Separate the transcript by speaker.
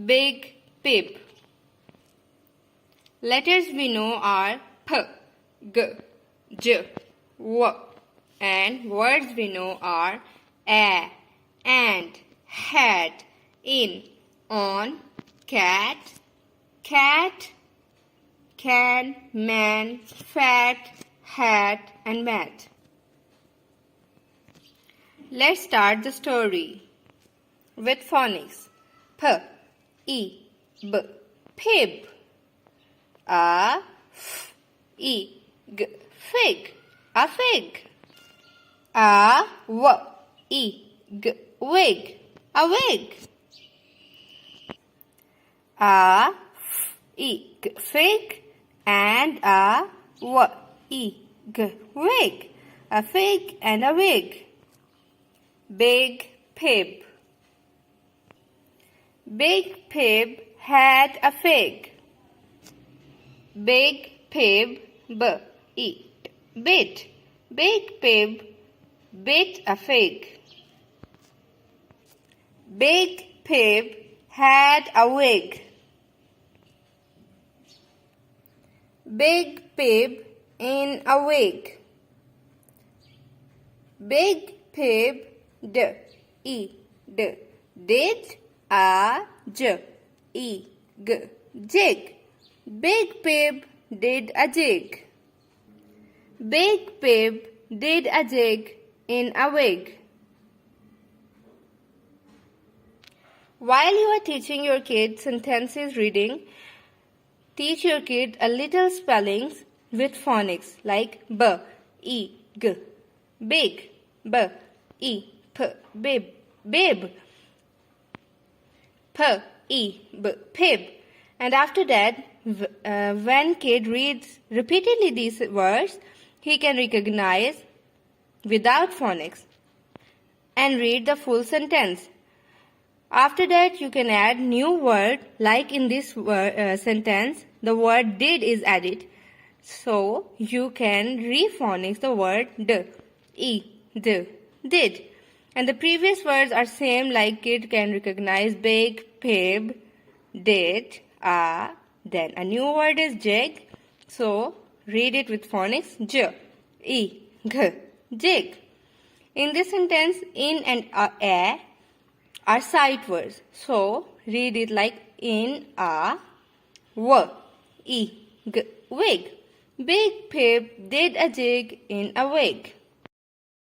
Speaker 1: big pip. Letters we know are P, G, J, W, and words we know are a, and, had, in, on, cat, cat, can, man, fat, hat, and mat. Let's start the story with phonics. P, E, B, pib. A, F, E, G, fig, a fig. A, W, E, G, wig, a wig. A, F, E, G, fig, and a W, E, G, wig, a fig and a wig. Big pib. Big pib had a fig. Big pib, bit. Big pib bit a fig. Big pib had a wig. Big pib in a wig. Big pib did a jig. Big pib did a jig. Big pib did a jig in a wig. While you are teaching your kid sentences reading, teach your kid a little spellings with phonics like b, e, g, big, b, e, p, bib, bib, p, e, b, pib. And after that, when kid reads repeatedly these words, he can recognize without phonics and read the full sentence. After that, you can add new word, like in this sentence, the word did is added. So, you can re-phonics the word did. And the previous words are same, like kid can recognize big, pib, did, then a new word is jig. So, read it with phonics, jig. In this sentence, in and a are sight words. So, read it like in a, wig. Big pib did a jig in a wig.